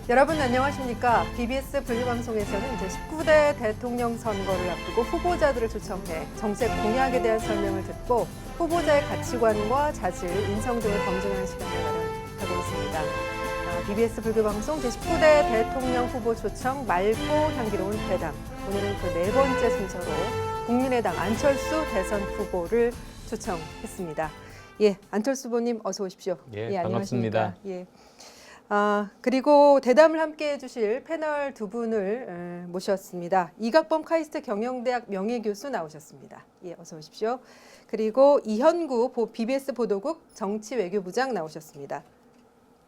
여러분 안녕하십니까? BBS 분리방송에서는 이제 19대 대통령 선거를 앞두고 후보자들을 초청해 정책 공약에 대한 설명을 듣고 후보자의 가치관과 자질, 인성 등을 검증하는 시간을 마련하고 있습니다. BBS 불교방송 제19대 대통령 후보 초청 맑고 향기로운 대담. 오늘은 그 네 번째 순서로 국민의당 안철수 대선 후보를 초청했습니다. 예, 안철수 후보님 어서 오십시오. 예, 반갑습니다. 예. 그리고 대담을 함께 해주실 패널 두 분을 모셨습니다. 이각범 카이스트 경영대학 명예교수 나오셨습니다. 예, 어서 오십시오. 그리고 이현구 BBS 보도국 정치외교부장 나오셨습니다.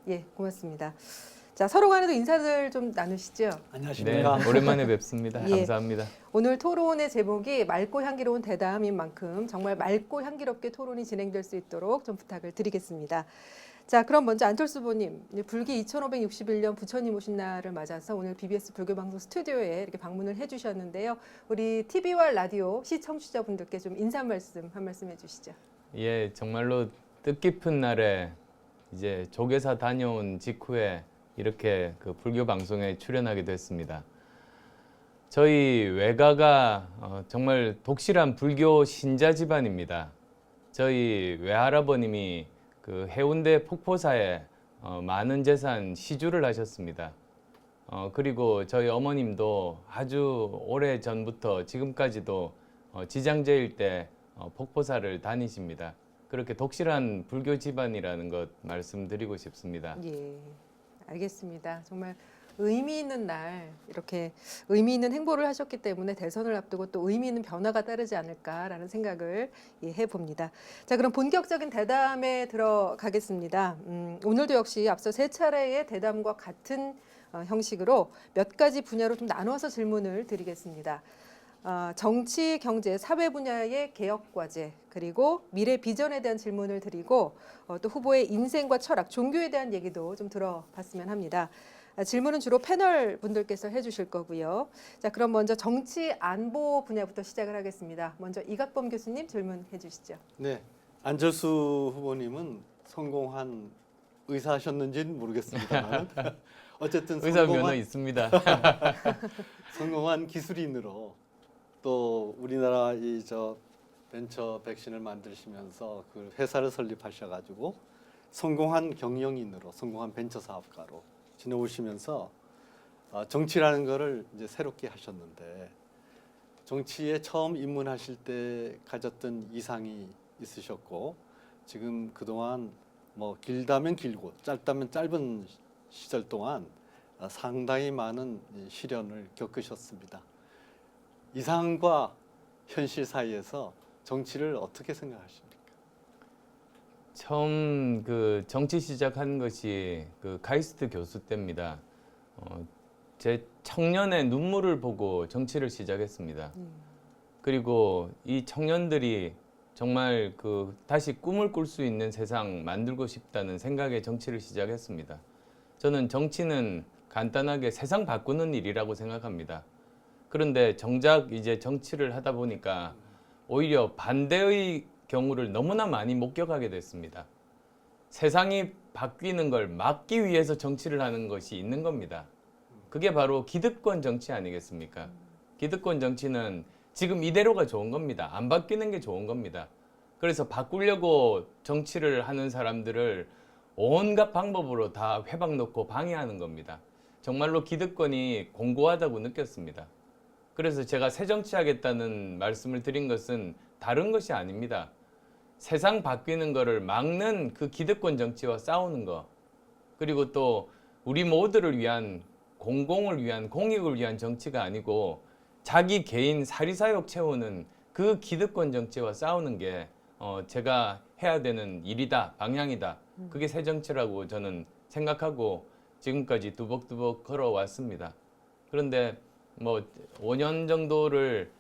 예, 고맙습니다. 자, 서로 간에도 인사들 좀 나누시죠. 안녕하십니까. 네, 오랜만에 뵙습니다. 예. 감사합니다. 오늘 토론의 제목이 맑고 향기로운 대담인 만큼 정말 맑고 향기롭게 토론이 진행될 수 있도록 좀 부탁을 드리겠습니다. 자, 그럼 먼저 안철수 후보님, 불기 2561년 부처님 오신 날을 맞아서 오늘 BBS 불교방송 스튜디오에 이렇게 방문을 해주셨는데요. 우리 TV와 라디오 시청자분들께 좀 인사 말씀 한 말씀 해주시죠. 예, 정말로 뜻깊은 날에 이제 조계사 다녀온 직후에 이렇게 그 불교 방송에 출연하게 됐습니다. 저희 외가가 정말 독실한 불교 신자 집안입니다. 저희 외할아버님이 그 해운대 폭포사에 많은 재산 시주를 하셨습니다. 그리고 저희 어머님도 아주 오래 전부터 지금까지도 지장제일 때 폭포사를 다니십니다. 그렇게 독실한 불교 집안이라는 것 말씀드리고 싶습니다. 예, 알겠습니다. 정말 의미 있는 날 이렇게 의미 있는 행보를 하셨기 때문에 대선을 앞두고 또 의미 있는 변화가 따르지 않을까라는 생각을 해봅니다. 자, 그럼 본격적인 대담에 들어가겠습니다. 오늘도 역시 앞서 세 차례의 대담과 같은 형식으로 몇 가지 분야로 좀 나눠서 질문을 드리겠습니다. 정치, 경제, 사회 분야의 개혁 과제, 그리고 미래 비전에 대한 질문을 드리고 또 후보의 인생과 철학, 종교에 대한 얘기도 좀 들어봤으면 합니다. 질문은 주로 패널 분들께서 해주실 거고요. 자, 그럼 먼저 정치 안보 분야부터 시작을 하겠습니다. 먼저 이각범 교수님 질문해 주시죠. 네, 안철수 후보님은 성공한 의사셨는지는 모르겠습니다만 어쨌든 의사 면허 있습니다. 성공한 기술인으로 또 우리나라 벤처 백신을 만드시면서 그 회사를 설립하셔가지고 성공한 경영인으로 성공한 벤처 사업가로 지내오시면서 정치라는 거를 이제 새롭게 하셨는데 정치에 처음 입문하실 때 가졌던 이상이 있으셨고 지금 그동안 뭐 길다면 길고 짧다면 짧은 시절 동안 상당히 많은 시련을 겪으셨습니다. 이상과 현실 사이에서 정치를 어떻게 생각하십니까? 처음 그 정치 시작한 것이 그 카이스트 교수 때입니다. 제 청년의 눈물을 보고 정치를 시작했습니다. 그리고 이 청년들이 정말 그 다시 꿈을 꿀 수 있는 세상 만들고 싶다는 생각에 정치를 시작했습니다. 저는 정치는 간단하게 세상 바꾸는 일이라고 생각합니다. 그런데 정작 이제 정치를 하다 보니까 오히려 반대의 경우를 너무나 많이 목격하게 됐습니다. 세상이 바뀌는 걸 막기 위해서 정치를 하는 것이 있는 겁니다. 그게 바로 기득권 정치 아니겠습니까? 기득권 정치는 지금 이대로가 좋은 겁니다. 안 바뀌는 게 좋은 겁니다. 그래서 바꾸려고 정치를 하는 사람들을 온갖 방법으로 다 회방 놓고 방해하는 겁니다. 정말로 기득권이 공고하다고 느꼈습니다. 그래서 제가 새 정치하겠다는 말씀을 드린 것은 다른 것이 아닙니다. 세상 바뀌는 거를 막는 그 기득권 정치와 싸우는 거, 그리고 또 우리 모두를 위한 공공을 위한 공익을 위한 정치가 아니고 자기 개인 사리사욕 채우는 그 기득권 정치와 싸우는 게 제가 해야 되는 일이다, 방향이다. 그게 새 정치라고 저는 생각하고 지금까지 두벅두벅 걸어왔습니다. 그런데 뭐 5년 정도를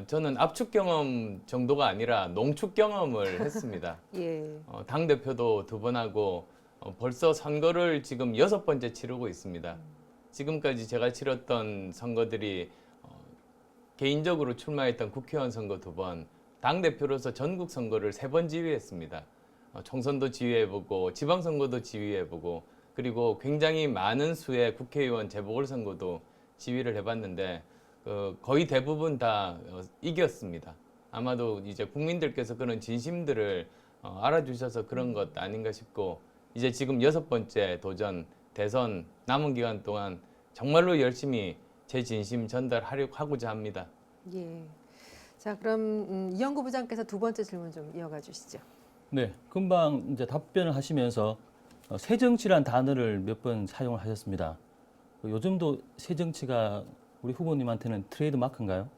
저는 압축 경험 정도가 아니라 농축 경험을 했습니다. 예. 당대표도 2번 하고 벌써 선거를 지금 6번째 치르고 있습니다. 지금까지 제가 치렀던 선거들이 개인적으로 출마했던 국회의원 선거 2번, 당대표로서 전국 선거를 3번 지휘했습니다. 총선도 지휘해보고 지방선거도 지휘해보고 그리고 굉장히 많은 수의 국회의원 재보궐선거도 지휘를 해봤는데 거의 대부분 다 이겼습니다. 아마도 이제 국민들께서 그런 진심들을 알아주셔서 그런 것 아닌가 싶고, 이제 지금 6번째 도전 대선 남은 기간 동안 정말로 열심히 제 진심 전달하고자 합니다. 예. 자, 그럼 이영구 부장께서 두 번째 질문 좀 이어가 주시죠. 네, 금방 이제 답변을 하시면서 새정치란 단어를 몇 번 사용을 하셨습니다. 요즘도 새정치가 우리 후보님한테는 트레이드 마크인가요?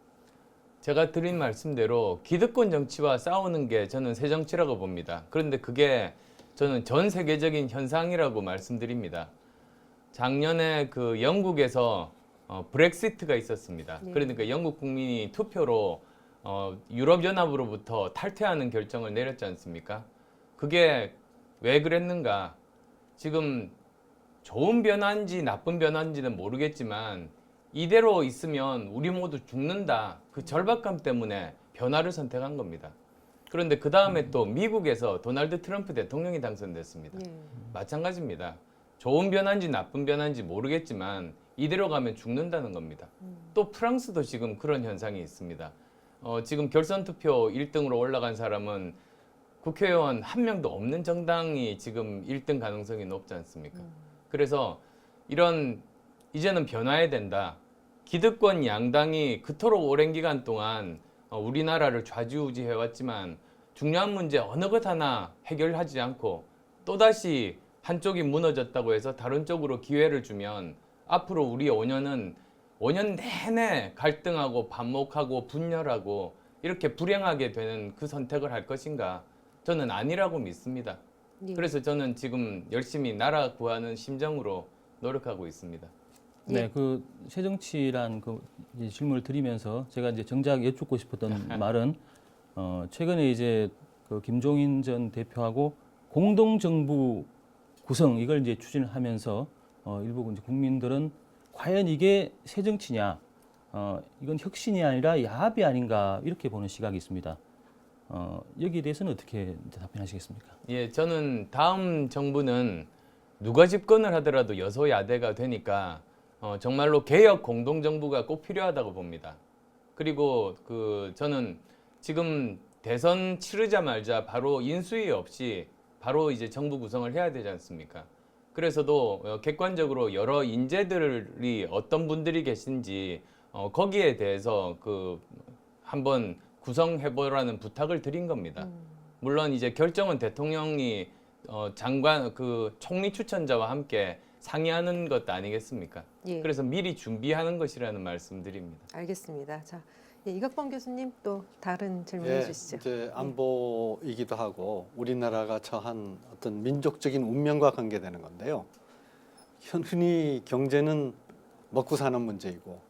제가 드린 말씀대로 기득권 정치와 싸우는 게 저는 새 정치라고 봅니다. 그런데 그게 저는 전 세계적인 현상이라고 말씀드립니다. 작년에 그 영국에서 브렉시트가 있었습니다. 네. 그러니까 영국 국민이 투표로 유럽연합으로부터 탈퇴하는 결정을 내렸지 않습니까? 그게 왜 그랬는가? 지금 좋은 변화인지 나쁜 변화인지는 모르겠지만 이대로 있으면 우리 모두 죽는다. 그 절박감 때문에 변화를 선택한 겁니다. 그런데 그 다음에 또 미국에서 도널드 트럼프 대통령이 당선됐습니다. 예. 마찬가지입니다. 좋은 변화인지 나쁜 변화인지 모르겠지만 이대로 가면 죽는다는 겁니다. 또 프랑스도 지금 그런 현상이 있습니다. 지금 결선 투표 1등으로 올라간 사람은 국회의원 한 명도 없는 정당이 지금 1등 가능성이 높지 않습니까? 그래서 이런 이제는 변화해야 된다. 기득권 양당이 그토록 오랜 기간 동안 우리나라를 좌지우지해왔지만 중요한 문제 어느 것 하나 해결하지 않고 또다시 한쪽이 무너졌다고 해서 다른 쪽으로 기회를 주면 앞으로 우리 5년은 5년 내내 갈등하고 반목하고 분열하고 이렇게 불행하게 되는 그 선택을 할 것인가? 저는 아니라고 믿습니다. 예. 그래서 저는 지금 열심히 나라 구하는 심정으로 노력하고 있습니다. 네, 그 새정치란 그 이제 질문을 드리면서 제가 이제 정작 여쭙고 싶었던 말은 최근에 이제 그 김종인 전 대표하고 공동정부 구성 이걸 이제 추진을 하면서 일부 이제 국민들은 과연 이게 새정치냐, 이건 혁신이 아니라 야합이 아닌가 이렇게 보는 시각이 있습니다. 여기에 대해서는 어떻게 답변하시겠습니까? 예, 저는 다음 정부는 누가 집권을 하더라도 여소야대가 되니까 정말로 개혁 공동정부가 꼭 필요하다고 봅니다. 그리고 저는 지금 대선 치르자마자 바로 인수위 없이 바로 이제 정부 구성을 해야 되지 않습니까? 그래서도 객관적으로 여러 인재들이 어떤 분들이 계신지 거기에 대해서 한번 구성해보라는 부탁을 드린 겁니다. 물론 이제 결정은 대통령이 장관 총리 추천자와 함께 상의하는 것 아니겠습니까? 예. 그래서 미리 준비하는 것이라는 말씀드립니다. 알겠습니다. 자, 예, 이각범 교수님 또 다른 질문 예, 해주시죠. 이제 안보이기도 하고 우리나라가 처한 어떤 민족적인 운명과 관계되는 건데요. 흔히 경제는 먹고 사는 문제이고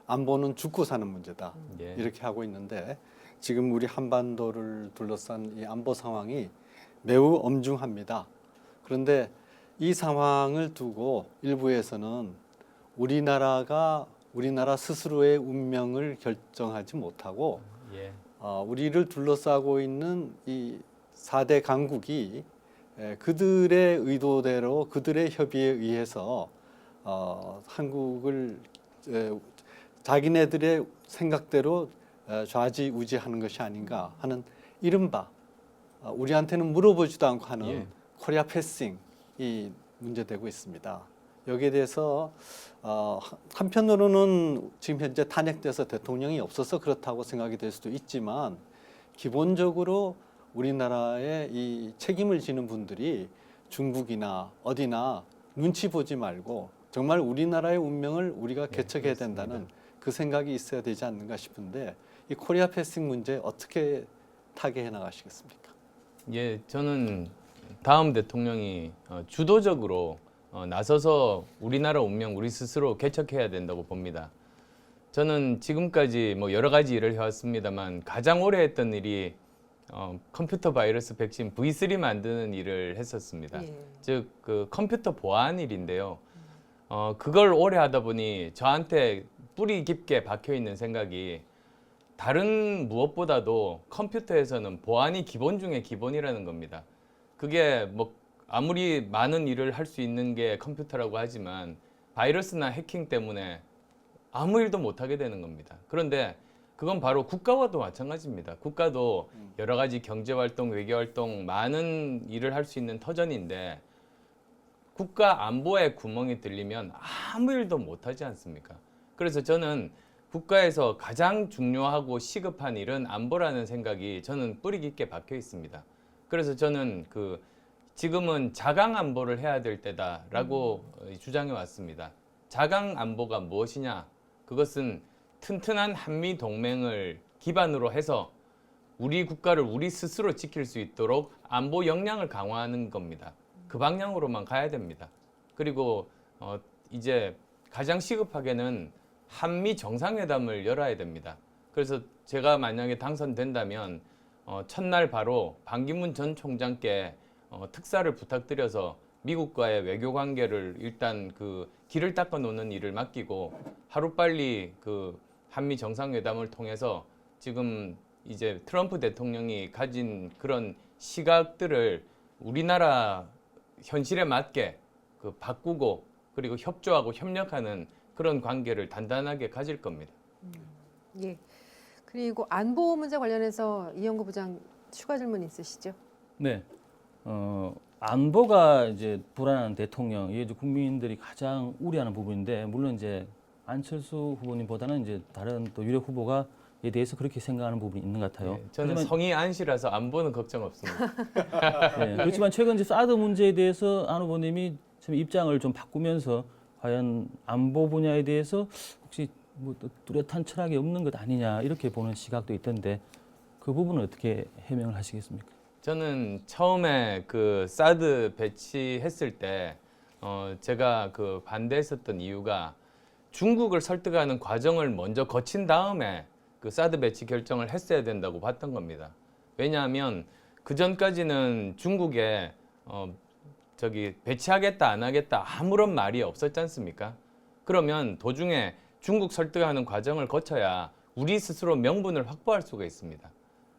안보는 죽고 사는 문제다. 예. 이렇게 하고 있는데 지금 우리 한반도를 둘러싼 이 안보 상황이 매우 엄중합니다. 그런데 이 상황을 두고 일부에서는 우리나라 스스로의 운명을 결정하지 못하고 예. 우리를 둘러싸고 있는 이 4대 강국이 그들의 의도대로 그들의 협의에 의해서 한국을 자기네들의 생각대로 좌지우지하는 것이 아닌가 하는 이른바 우리한테는 물어보지도 않고 하는 예. 코리아 패싱이 문제되고 있습니다. 여기에 대해서 한편으로는 지금 현재 탄핵돼서 대통령이 없어서 그렇다고 생각이 될 수도 있지만 기본적으로 우리나라의 이 책임을 지는 분들이 중국이나 어디나 눈치 보지 말고 정말 우리나라의 운명을 우리가 개척해야 된다는 그 생각이 있어야 되지 않는가 싶은데 이 코리아 패싱 문제 어떻게 타개해 나가시겠습니까? 예, 저는 다음 대통령이 주도적으로 나서서 우리나라 운명 우리 스스로 개척해야 된다고 봅니다. 저는 지금까지 뭐 여러 가지 일을 해왔습니다만 가장 오래 했던 일이 컴퓨터 바이러스 백신 V3 만드는 일을 했었습니다. 예. 즉 컴퓨터 보안 일인데요. 그걸 오래 하다 보니 저한테 뿌리 깊게 박혀 있는 생각이 다른 무엇보다도 컴퓨터에서는 보안이 기본 중에 기본이라는 겁니다. 그게 뭐 아무리 많은 일을 할 수 있는 게 컴퓨터라고 하지만 바이러스나 해킹 때문에 아무 일도 못 하게 되는 겁니다. 그런데 그건 바로 국가와도 마찬가지입니다. 국가도 여러 가지 경제 활동, 외교 활동 많은 일을 할 수 있는 터전인데 국가 안보에 구멍이 뚫리면 아무 일도 못 하지 않습니까? 그래서 저는 국가에서 가장 중요하고 시급한 일은 안보라는 생각이 저는 뿌리 깊게 박혀 있습니다. 그래서 저는 지금은 자강 안보를 해야 될 때다라고 주장해 왔습니다. 자강 안보가 무엇이냐? 그것은 튼튼한 한미 동맹을 기반으로 해서 우리 국가를 우리 스스로 지킬 수 있도록 안보 역량을 강화하는 겁니다. 그 방향으로만 가야 됩니다. 그리고 이제 가장 시급하게는 한미 정상회담을 열어야 됩니다. 그래서 제가 만약에 당선된다면 첫날 바로 반기문 전 총장께 특사를 부탁드려서 미국과의 외교 관계를 일단 길을 닦아 놓는 일을 맡기고 하루빨리 한미 정상회담을 통해서 지금 이제 트럼프 대통령이 가진 그런 시각들을 우리나라 현실에 맞게 바꾸고 그리고 협조하고 협력하는 그런 관계를 단단하게 가질 겁니다. 예. 그리고 안보 문제 관련해서 이영구 부장 추가 질문 있으시죠? 네. 안보가 이제 불안한 대통령, 이게 이제 국민들이 가장 우려하는 부분인데, 물론 이제 안철수 후보님보다는 이제 다른 또 유력 후보가 에 대해서 그렇게 생각하는 부분이 있는 것 같아요. 네, 저는 하지만, 성이 안시라서 안보는 걱정 없습니다. 네, 그렇지만 최근 이제 사드 문제에 대해서 안 후보님이 참 입장을 좀 바꾸면서 과연 안보 분야에 대해서 혹시 뭐 뚜렷한 철학이 없는 것 아니냐 이렇게 보는 시각도 있던데 그 부분은 어떻게 해명을 하시겠습니까? 저는 처음에 사드 배치했을 때 제가 반대했었던 이유가 중국을 설득하는 과정을 먼저 거친 다음에 사드 배치 결정을 했어야 된다고 봤던 겁니다. 왜냐하면 그 전까지는 중국에 배치하겠다 안 하겠다 아무런 말이 없었지 않습니까? 그러면 도중에 중국 설득하는 과정을 거쳐야 우리 스스로 명분을 확보할 수가 있습니다.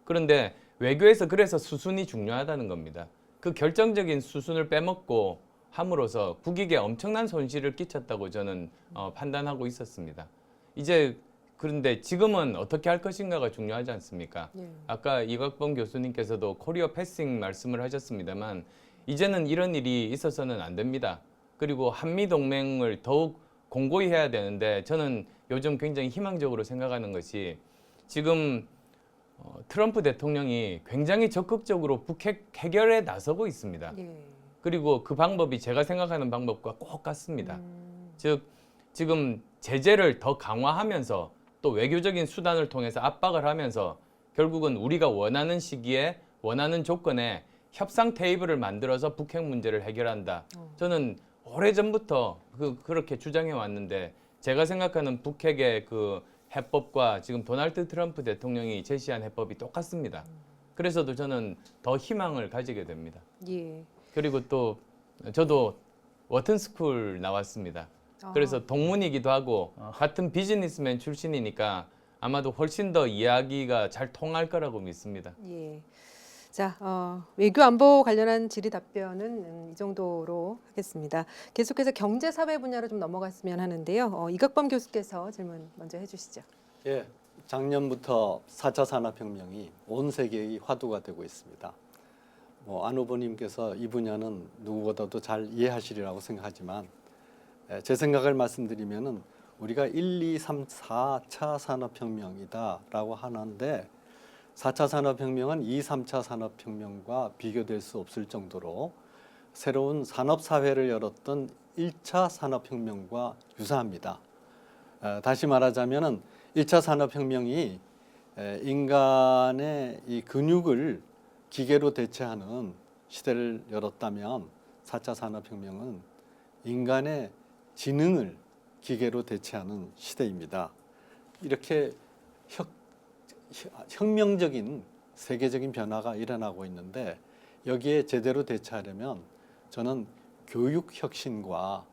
그런데 외교에서 그래서 수순이 중요하다는 겁니다. 그 결정적인 수순을 빼먹고 함으로써 국익에 엄청난 손실을 끼쳤다고 저는 판단하고 있었습니다. 그런데 지금은 어떻게 할 것인가가 중요하지 않습니까? 예. 아까 이각범 교수님께서도 코리어 패싱 말씀을 하셨습니다만 이제는 이런 일이 있어서는 안 됩니다. 그리고 한미 동맹을 더욱 공고히 해야 되는데 저는 요즘 굉장히 희망적으로 생각하는 것이 지금 트럼프 대통령이 굉장히 적극적으로 북핵 해결에 나서고 있습니다. 예. 그리고 그 방법이 제가 생각하는 방법과 꼭 같습니다. 즉 지금 제재를 더 강화하면서 또 외교적인 수단을 통해서 압박을 하면서 결국은 우리가 원하는 시기에 원하는 조건에 협상 테이블을 만들어서 북핵 문제를 해결한다. 저는 오래전부터 그렇게 주장해 왔는데 제가 생각하는 북핵의 해법과 지금 도널드 트럼프 대통령이 제시한 해법이 똑같습니다. 그래서도 저는 더 희망을 가지게 됩니다. 예. 그리고 또 저도 워튼스쿨 나왔습니다. 그래서 동문이기도 하고 같은 비즈니스맨 출신이니까 아마도 훨씬 더 이야기가 잘 통할 거라고 믿습니다. 예. 자, 외교 안보 관련한 질의 답변은 이 정도로 하겠습니다. 계속해서 경제 사회 분야로 좀 넘어갔으면 하는데요. 이각범 교수께서 질문 먼저 해주시죠. 예, 작년부터 4차 산업혁명이 온 세계의 화두가 되고 있습니다. 안 후보님께서 이 분야는 누구보다도 잘 이해하시리라고 생각하지만 제 생각을 말씀드리면은 우리가 1, 2, 3, 4차 산업혁명이다라고 하는데 4차 산업혁명은 2, 3차 산업혁명과 비교될 수 없을 정도로 새로운 산업사회를 열었던 1차 산업혁명과 유사합니다. 다시 말하자면은 1차 산업혁명이 인간의 이 근육을 기계로 대체하는 시대를 열었다면 4차 산업혁명은 인간의 지능을 기계로 대체하는 시대입니다. 이렇게 혁명적인 세계적인 변화가 일어나고 있는데 여기에 제대로 대처하려면 저는 교육 혁신과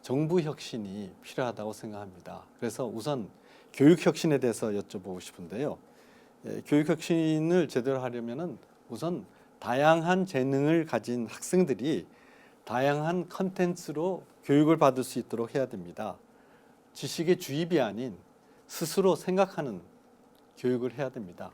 정부 혁신이 필요하다고 생각합니다. 그래서 우선 교육 혁신에 대해서 여쭤보고 싶은데요. 교육 혁신을 제대로 하려면은 우선 다양한 재능을 가진 학생들이 다양한 컨텐츠로 교육을 받을 수 있도록 해야 됩니다. 지식의 주입이 아닌 스스로 생각하는 교육을 해야 됩니다.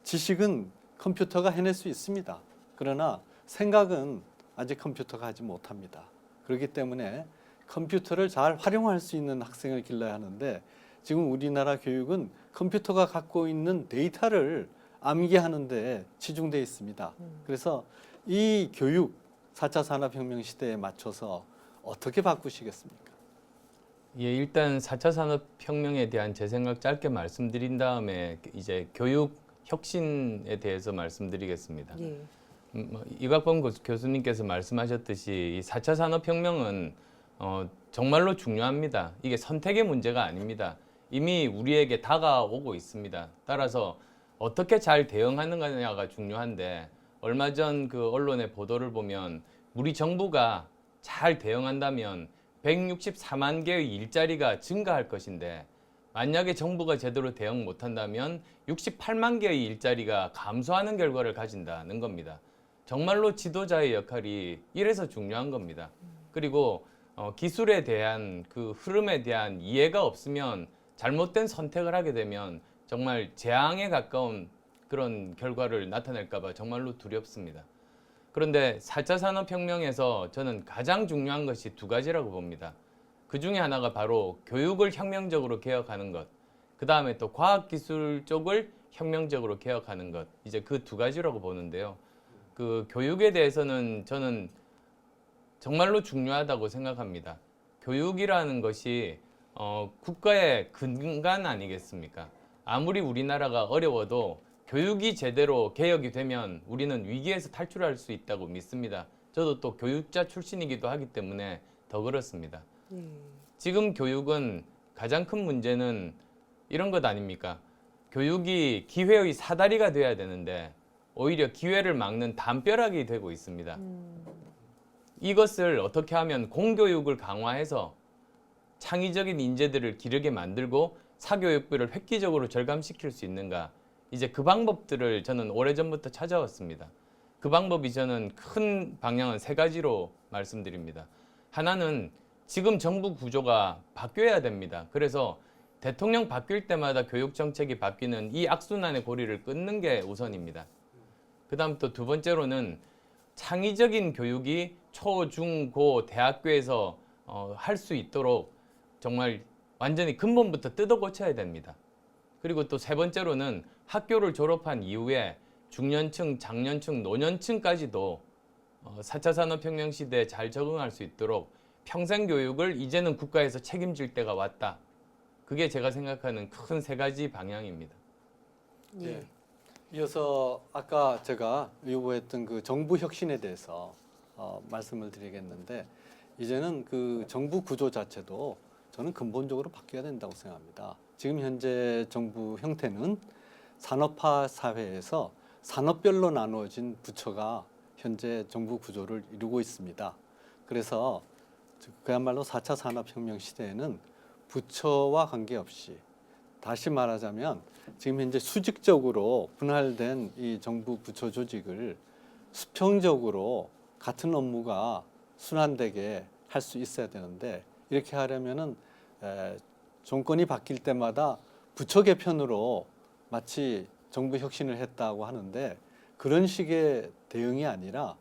지식은 컴퓨터가 해낼 수 있습니다. 그러나 생각은 아직 컴퓨터가 하지 못합니다. 그렇기 때문에 컴퓨터를 잘 활용할 수 있는 학생을 길러야 하는데 지금 우리나라 교육은 컴퓨터가 갖고 있는 데이터를 암기하는 데 치중되어 있습니다. 그래서 이 교육 4차 산업혁명 시대에 맞춰서 어떻게 바꾸시겠습니까? 예, 일단 4차 산업혁명에 대한 제 생각 짧게 말씀드린 다음에 이제 교육 혁신에 대해서 말씀드리겠습니다. 예. 이각범 교수님께서 말씀하셨듯이 이 4차 산업혁명은 정말로 중요합니다. 이게 선택의 문제가 아닙니다. 이미 우리에게 다가오고 있습니다. 따라서 어떻게 잘 대응하는가가 중요한데 얼마 전 그 언론의 보도를 보면 우리 정부가 잘 대응한다면 164만 개의 일자리가 증가할 것인데 만약에 정부가 제대로 대응 못한다면 68만 개의 일자리가 감소하는 결과를 가진다는 겁니다. 정말로 지도자의 역할이 이래서 중요한 겁니다. 그리고 기술에 대한 그 흐름에 대한 이해가 없으면 잘못된 선택을 하게 되면 정말 재앙에 가까운 그런 결과를 나타낼까 봐 정말로 두렵습니다. 그런데 4차 산업혁명에서 저는 가장 중요한 것이 두 가지라고 봅니다. 그 중에 하나가 바로 교육을 혁명적으로 개혁하는 것, 그 다음에 또 과학기술 쪽을 혁명적으로 개혁하는 것, 이제 그 두 가지라고 보는데요. 그 교육에 대해서는 저는 정말로 중요하다고 생각합니다. 교육이라는 것이 국가의 근간 아니겠습니까? 아무리 우리나라가 어려워도 교육이 제대로 개혁이 되면 우리는 위기에서 탈출할 수 있다고 믿습니다. 저도 또 교육자 출신이기도 하기 때문에 더 그렇습니다. 지금 교육은 가장 큰 문제는 이런 것 아닙니까? 교육이 기회의 사다리가 돼야 되는데 오히려 기회를 막는 담벼락이 되고 있습니다. 이것을 어떻게 하면 공교육을 강화해서 창의적인 인재들을 기르게 만들고 사교육비를 획기적으로 절감시킬 수 있는가? 이제 그 방법들을 저는 오래전부터 찾아왔습니다. 그 방법이 저는 큰 방향은 세 가지로 말씀드립니다. 하나는 지금 정부 구조가 바뀌어야 됩니다. 그래서 대통령 바뀔 때마다 교육 정책이 바뀌는 이 악순환의 고리를 끊는 게 우선입니다. 그 다음 또 두 번째로는 창의적인 교육이 초, 중, 고, 대학교에서 할 수 있도록 정말 완전히 근본부터 뜯어 고쳐야 됩니다. 그리고 또 세 번째로는 학교를 졸업한 이후에 중년층, 장년층, 노년층까지도 4차 산업혁명 시대에 잘 적응할 수 있도록 평생 교육을 이제는 국가에서 책임질 때가 왔다. 그게 제가 생각하는 큰 세 가지 방향입니다. 예. 이어서 아까 제가 요구했던 그 정부 혁신에 대해서 말씀을 드리겠는데 이제는 그 정부 구조 자체도 저는 근본적으로 바뀌어야 된다고 생각합니다. 지금 현재 정부 형태는 산업화 사회에서 산업별로 나누어진 부처가 현재 정부 구조를 이루고 있습니다. 그래서 그야말로 4차 산업혁명 시대에는 부처와 관계없이 다시 말하자면 지금 현재 수직적으로 분할된 이 정부 부처 조직을 수평적으로 같은 업무가 순환되게 할 수 있어야 되는데 이렇게 하려면은 정권이 바뀔 때마다 부처 개편으로 마치 정부 혁신을 했다고 하는데 그런 식의 대응이 아니라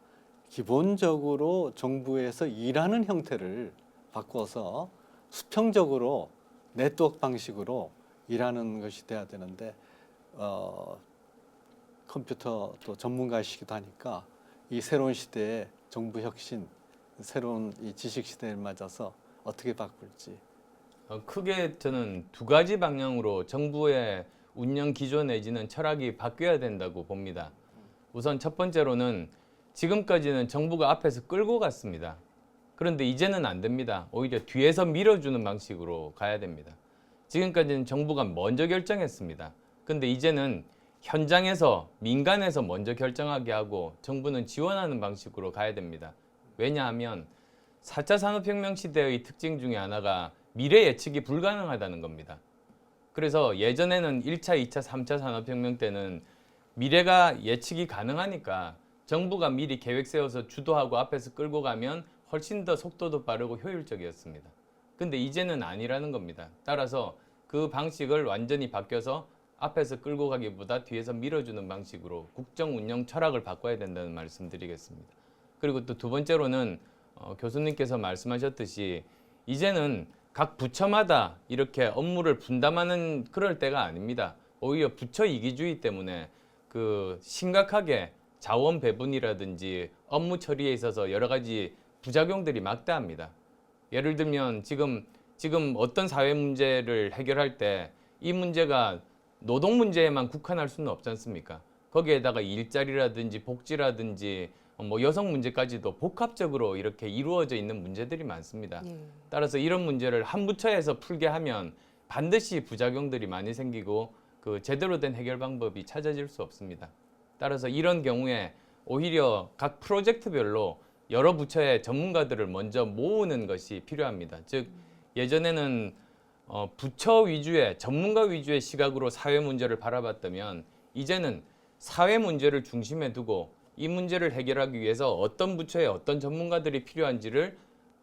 기본적으로 정부에서 일하는 형태를 바꿔서 수평적으로 네트워크 방식으로 일하는 것이 돼야 되는데 컴퓨터 또 전문가이시기도 하니까 이 새로운 시대의 정부 혁신, 새로운 이 지식 시대를 맞아서 어떻게 바꿀지. 크게 저는 두 가지 방향으로 정부의 운영 기조 내지는 철학이 바뀌어야 된다고 봅니다. 우선 첫 번째로는 지금까지는 정부가 앞에서 끌고 갔습니다. 그런데 이제는 안 됩니다. 오히려 뒤에서 밀어주는 방식으로 가야 됩니다. 지금까지는 정부가 먼저 결정했습니다. 그런데 이제는 현장에서 민간에서 먼저 결정하게 하고 정부는 지원하는 방식으로 가야 됩니다. 왜냐하면 4차 산업혁명 시대의 특징 중에 하나가 미래 예측이 불가능하다는 겁니다. 그래서 예전에는 1차, 2차, 3차 산업혁명 때는 미래가 예측이 가능하니까 정부가 미리 계획 세워서 주도하고 앞에서 끌고 가면 훨씬 더 속도도 빠르고 효율적이었습니다. 근데 이제는 아니라는 겁니다. 따라서 그 방식을 완전히 바뀌어서 앞에서 끌고 가기보다 뒤에서 밀어주는 방식으로 국정 운영 철학을 바꿔야 된다는 말씀드리겠습니다. 그리고 또 두 번째로는 교수님께서 말씀하셨듯이 이제는 각 부처마다 이렇게 업무를 분담하는 그럴 때가 아닙니다. 오히려 부처 이기주의 때문에 그 심각하게 자원 배분이라든지 업무 처리에 있어서 여러 가지 부작용들이 막대합니다. 예를 들면 지금 어떤 사회 문제를 해결할 때 이 문제가 노동 문제에만 국한할 수는 없지 않습니까? 거기에다가 일자리라든지 복지라든지 뭐 여성 문제까지도 복합적으로 이렇게 이루어져 있는 문제들이 많습니다. 예. 따라서 이런 문제를 한 부처에서 풀게 하면 반드시 부작용들이 많이 생기고 그 제대로 된 해결 방법이 찾아질 수 없습니다. 따라서 이런 경우에 오히려 각 프로젝트별로 여러 부처의 전문가들을 먼저 모으는 것이 필요합니다. 즉 예전에는 부처 위주의 전문가 위주의 시각으로 사회 문제를 바라봤다면 이제는 사회 문제를 중심에 두고 이 문제를 해결하기 위해서 어떤 부처에 어떤 전문가들이 필요한지를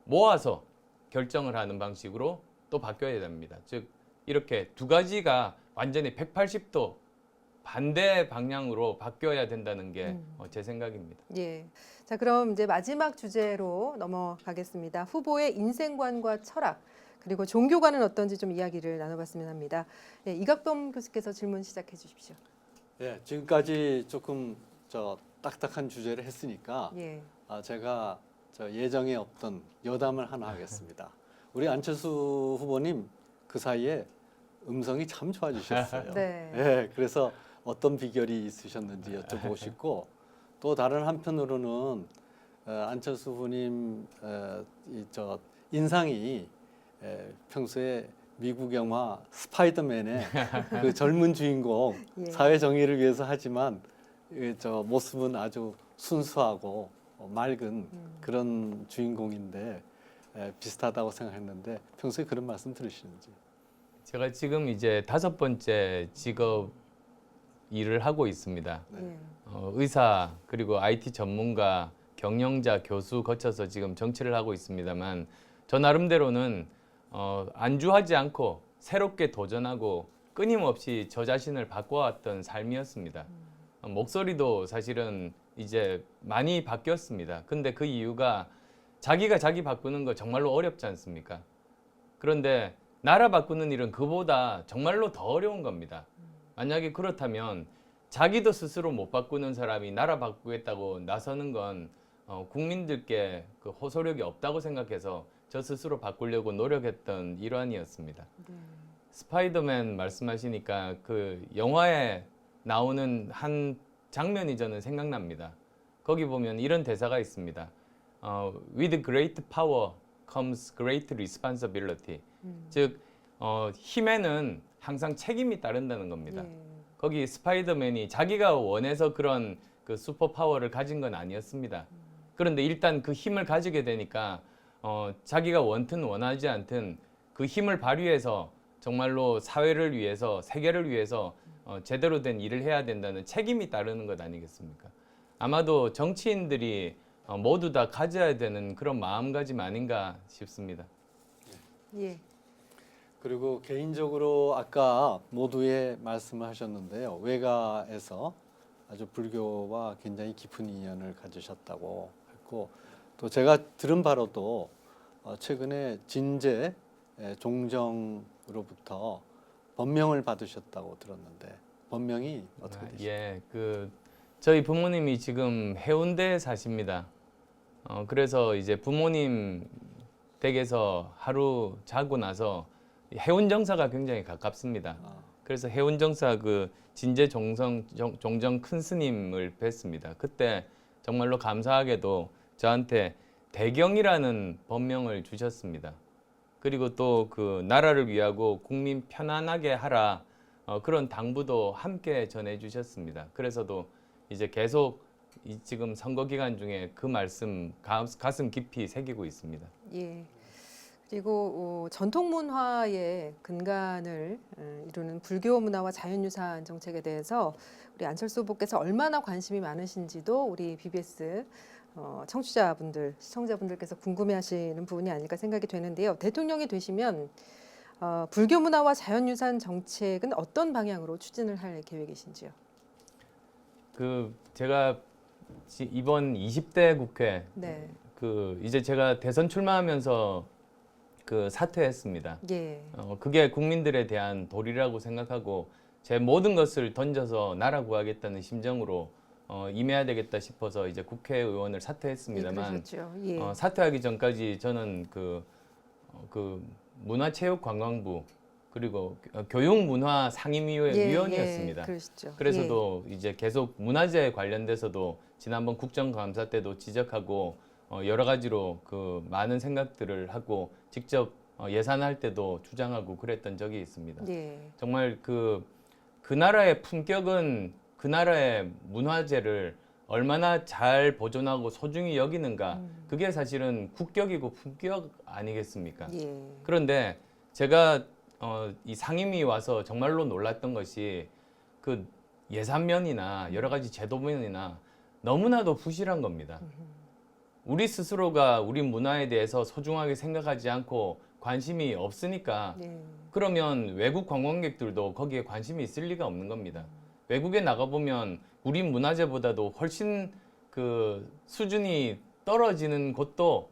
모아서 결정을 하는 방식으로 또 바뀌어야 됩니다. 즉 이렇게 두 가지가 완전히 180도 반대 방향으로 바뀌어야 된다는 게 제 생각입니다. 예. 자, 그럼 이제 마지막 주제로 넘어가겠습니다. 후보의 인생관과 철학, 그리고 종교관은 어떤지 좀 이야기를 나눠봤으면 합니다. 예, 이각범 교수께서 질문 시작해 주십시오. 예, 지금까지 조금 딱딱한 주제를 했으니까 예. 제가 예정에 없던 여담을 하나 하겠습니다. 우리 안철수 후보님 그 사이에 음성이 참 좋아지셨어요. 네. 예, 그래서 어떤 비결이 있으셨는지 여쭤보고 싶고 또 다른 한편으로는 안철수 후보님 인상이 평소에 미국 영화 스파이더맨의 그 젊은 주인공 예. 사회 정의를 위해서 하지만 모습은 아주 순수하고 맑은 그런 주인공인데 비슷하다고 생각했는데 평소에 그런 말씀 들으시는지? 제가 지금 이제 5번째 직업 일을 하고 있습니다. 네. 의사 그리고 IT 전문가, 경영자, 교수 거쳐서 지금 정치를 하고 있습니다만 저 나름대로는 안주하지 않고 새롭게 도전하고 끊임없이 저 자신을 바꿔왔던 삶이었습니다. 목소리도 사실은 이제 많이 바뀌었습니다. 근데 그 이유가 자기가 자기 바꾸는 거 정말로 어렵지 않습니까? 그런데 나라 바꾸는 일은 그보다 정말로 더 어려운 겁니다. 만약에 그렇다면 자기도 스스로 못 바꾸는 사람이 나라 바꾸겠다고 나서는 건 국민들께 그 호소력이 없다고 생각해서 저 스스로 바꾸려고 노력했던 일환이었습니다. 네. 스파이더맨 말씀하시니까 그 영화에 나오는 한 장면이 저는 생각납니다. 거기 보면 이런 대사가 있습니다. With great power comes great responsibility. 즉 힘에는 항상 책임이 따른다는 겁니다. 예. 거기 스파이더맨이 자기가 원해서 그런 그 슈퍼 파워를 가진 건 아니었습니다. 그런데 일단 그 힘을 가지게 되니까 자기가 원든 원하지 않든 그 힘을 발휘해서 정말로 사회를 위해서 세계를 위해서 제대로 된 일을 해야 된다는 책임이 따르는 것 아니겠습니까? 아마도 정치인들이 모두 다 가져야 되는 그런 마음가짐 아닌가 싶습니다. 예. 그리고 개인적으로 아까 모두의 말씀을 하셨는데요. 외가에서 아주 불교와 굉장히 깊은 인연을 가지셨다고 했고 또 제가 들은 바로도 최근에 진제 종정으로부터 법명을 받으셨다고 들었는데 법명이 어떻게 되시죠? 예, 저희 부모님이 지금 해운대에 사십니다. 그래서 이제 부모님 댁에서 하루 자고 나서 해운정사가 굉장히 가깝습니다. 그래서 해운정사 그 진제 종정 큰 스님을 뵀습니다. 그때 정말로 감사하게도 저한테 대경이라는 법명을 주셨습니다. 그리고 또 그 나라를 위하고 국민 편안하게 하라 그런 당부도 함께 전해주셨습니다. 그래서도 이제 계속 지금 선거 기간 중에 그 말씀 가슴 깊이 새기고 있습니다. 예. 그리고 전통 문화의 근간을 이루는 불교 문화와 자연유산 정책에 대해서 우리 안철수 후보께서 얼마나 관심이 많으신지도 우리 BBS 청취자분들, 시청자분들께서 궁금해하시는 부분이 아닐까 생각이 되는데요. 대통령이 되시면 불교 문화와 자연유산 정책은 어떤 방향으로 추진을 할 계획이신지요? 그 제가 이번 20대 국회 네, 이제 제가 대선 출마하면서 사퇴했습니다. 예, 그게 국민들에 대한 도리라고 생각하고 제 모든 것을 던져서 나라 구하겠다는 심정으로 임해야 되겠다 싶어서 이제 국회의원을 예, 사퇴했습니다만 그러셨죠. 예, 사퇴하기 전까지 저는 문화체육관광부 그리고 교육문화상임위원이었습니다. 그러시죠. 그래서도 이제 계속 문화재 관련돼서도 지난번 국정감사 때도 지적하고 여러 가지로 많은 생각들을 하고 직접 예산할 때도 주장하고 그랬던 적이 있습니다. 예, 정말 그 나라의 품격은 그 나라의 문화재를 얼마나 잘 보존하고 소중히 여기는가 그게 사실은 국격이고 품격 아니겠습니까? 예, 그런데 제가 이 상임위 와서 정말로 놀랐던 것이 그 예산면이나 여러 가지 제도면이나 너무나도 부실한 겁니다. 우리 스스로가 우리 문화에 대해서 소중하게 생각하지 않고 관심이 없으니까 예, 그러면 외국 관광객들도 거기에 관심이 있을 리가 없는 겁니다. 외국에 나가보면 우리 문화재보다도 훨씬 수준이 떨어지는 곳도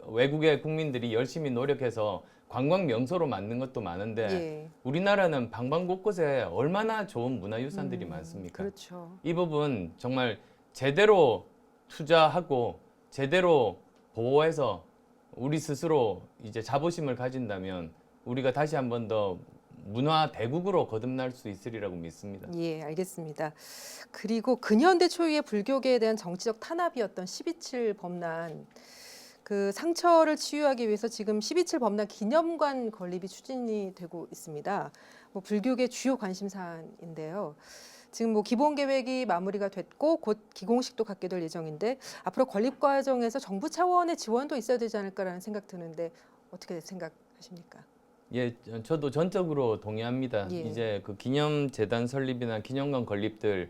외국의 국민들이 열심히 노력해서 관광 명소로 만든 것도 많은데 예. 우리나라는 방방 곳곳에 얼마나 좋은 문화유산들이 많습니까? 그렇죠. 이 부분 정말 제대로 투자하고 제대로 보호해서 우리 스스로 이제 자부심을 가진다면 우리가 다시 한 번 더 문화 대국으로 거듭날 수 있으리라고 믿습니다. 예, 알겠습니다. 그리고 근현대 초유의 불교계에 대한 정치적 탄압이었던 12.7 법난 그 상처를 치유하기 위해서 지금 12.7 법난 기념관 건립이 추진이 되고 있습니다. 불교계 주요 관심 사안인데요. 지금 기본 계획이 마무리가 됐고 곧 기공식도 갖게 될 예정인데 앞으로 건립 과정에서 정부 차원의 지원도 있어야 되지 않을까라는 생각 드는데 어떻게 생각하십니까? 예, 저도 전적으로 동의합니다. 예. 이제 기념재단 설립이나 기념관 건립들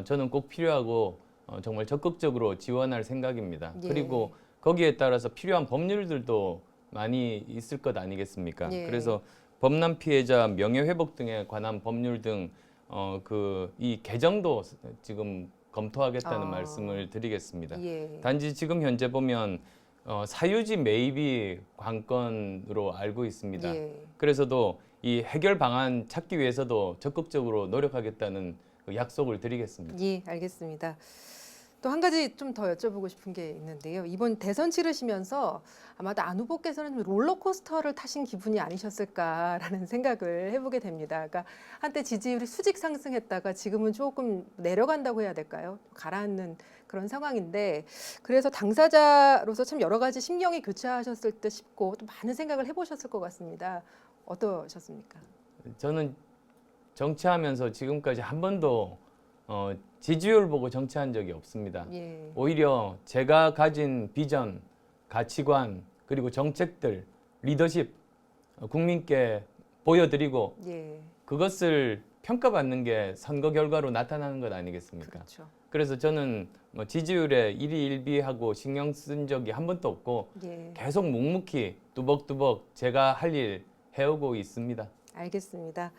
저는 꼭 필요하고 정말 적극적으로 지원할 생각입니다. 예. 그리고 거기에 따라서 필요한 법률들도 많이 있을 것 아니겠습니까? 예. 그래서 법난 피해자 명예회복 등에 관한 법률 등 이 개정도 지금 검토하겠다는 말씀을 드리겠습니다. 예. 단지 지금 현재 보면 사유지 매입이 관건으로 알고 있습니다. 예. 그래서도 이 해결 방안 찾기 위해서도 적극적으로 노력하겠다는 약속을 드리겠습니다. 예, 알겠습니다. 또 한 가지 좀 더 여쭤보고 싶은 게 있는데요. 이번 대선 치르시면서 아마도 안 후보께서는 좀 롤러코스터를 타신 기분이 아니셨을까라는 생각을 해보게 됩니다. 그러니까 한때 지지율이 수직 상승했다가 지금은 조금 내려간다고 해야 될까요? 가라앉는 그런 상황인데 그래서 당사자로서 참 여러 가지 심경이 교차하셨을 듯 싶고 또 많은 생각을 해보셨을 것 같습니다. 어떠셨습니까? 저는 정치하면서 지금까지 한 번도 지지율 보고 정치한 적이 없습니다. 예. 오히려 제가 가진 비전, 가치관, 그리고 정책들, 리더십 국민께 보여드리고 예. 그것을 평가받는 게 선거 결과로 나타나는 것 아니겠습니까? 그렇죠. 그래서 저는 지지율에 일희일비하고 신경 쓴 적이 한 번도 없고 예. 계속 묵묵히 뚜벅뚜벅 제가 할 일 해오고 있습니다. 알겠습니다.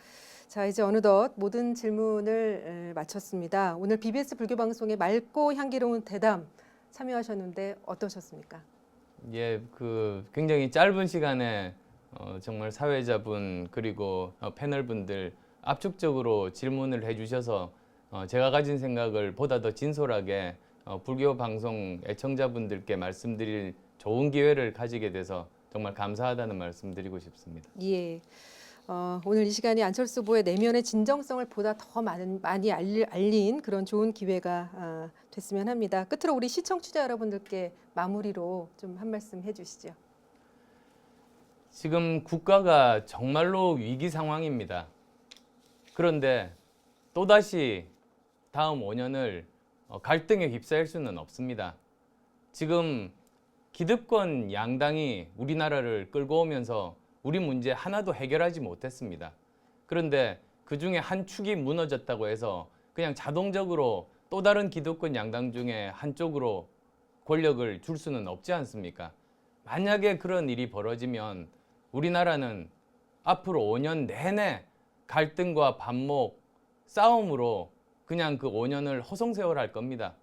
자, 이제 어느덧 모든 질문을 마쳤습니다. 오늘 BBS 불교방송의 맑고 향기로운 대담 참여하셨는데 어떠셨습니까? 예, 굉장히 짧은 시간에 정말 사회자분 그리고 패널분들 압축적으로 질문을 해주셔서 제가 가진 생각을 보다 더 진솔하게 불교 방송 애청자분들께 말씀드릴 좋은 기회를 가지게 돼서 정말 감사하다는 말씀드리고 싶습니다. 예. 오늘 이 시간이 안철수 후보의 내면의 진정성을 보다 더 많이 알린 그런 좋은 기회가 됐으면 합니다. 끝으로 우리 시청자 여러분들께 마무리로 좀 한 말씀 해주시죠. 지금 국가가 정말로 위기 상황입니다. 그런데 또다시 다음 5년을 갈등에 휩싸일 수는 없습니다. 지금 기득권 양당이 우리나라를 끌고 오면서 우리 문제 하나도 해결하지 못했습니다. 그런데 그 중에 한 축이 무너졌다고 해서 그냥 자동적으로 또 다른 기득권 양당 중에 한쪽으로 권력을 줄 수는 없지 않습니까? 만약에 그런 일이 벌어지면 우리나라는 앞으로 5년 내내 갈등과 반목, 싸움으로 그냥 그 5년을 허송세월할 겁니다.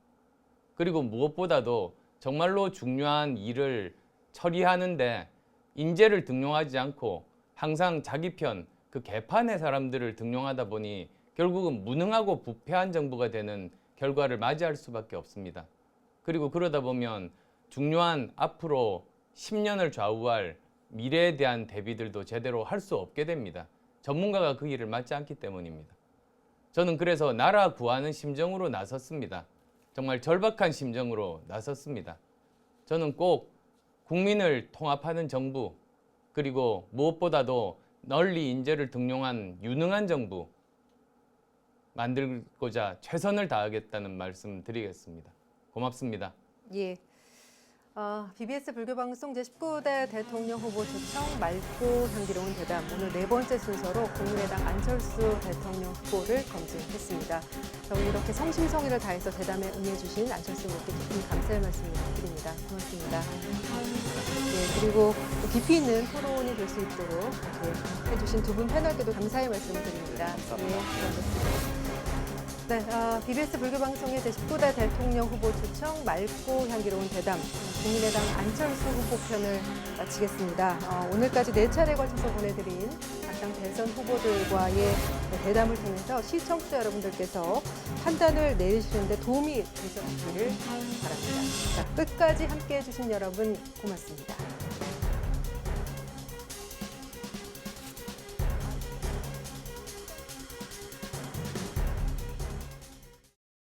그리고 무엇보다도 정말로 중요한 일을 처리하는데 인재를 등용하지 않고 항상 자기 편, 그 개판의 사람들을 등용하다 보니 결국은 무능하고 부패한 정부가 되는 결과를 맞이할 수밖에 없습니다. 그리고 그러다 보면 중요한 앞으로 10년을 좌우할 미래에 대한 대비들도 제대로 할 수 없게 됩니다. 전문가가 그 일을 맡지 않기 때문입니다. 저는 그래서 나라 구하는 심정으로 나섰습니다. 정말 절박한 심정으로 나섰습니다. 저는 꼭 국민을 통합하는 정부, 그리고 무엇보다도 널리 인재를 등용한 유능한 정부 만들고자 최선을 다하겠다는 말씀 드리겠습니다. 고맙습니다. 예. BBS 불교방송 제19대 대통령 후보 초청 맑고 향기로운 대담, 오늘 네 번째 순서로 국민의당 안철수 대통령 후보를 검증했습니다. 오늘 이렇게 성심성의를 다해서 대담에 응해주신 안철수 후보께 깊은 감사의 말씀을 드립니다. 고맙습니다. 예, 그리고 또 깊이 있는 토론이 될 수 있도록 이렇게 해주신 두 분 패널께도 감사의 말씀을 드립니다. 예, 고맙습니다. 네, BBS 불교방송의 제19대 대통령 후보 초청 맑고 향기로운 대담, 국민의당 안철수 후보 편을 마치겠습니다. 오늘까지 4차례에 걸쳐서 보내드린 각 당 대선 후보들과의 대담을 통해서 시청자 여러분들께서 판단을 내리시는데 도움이 되셨기를 바랍니다. 자, 끝까지 함께해 주신 여러분 고맙습니다.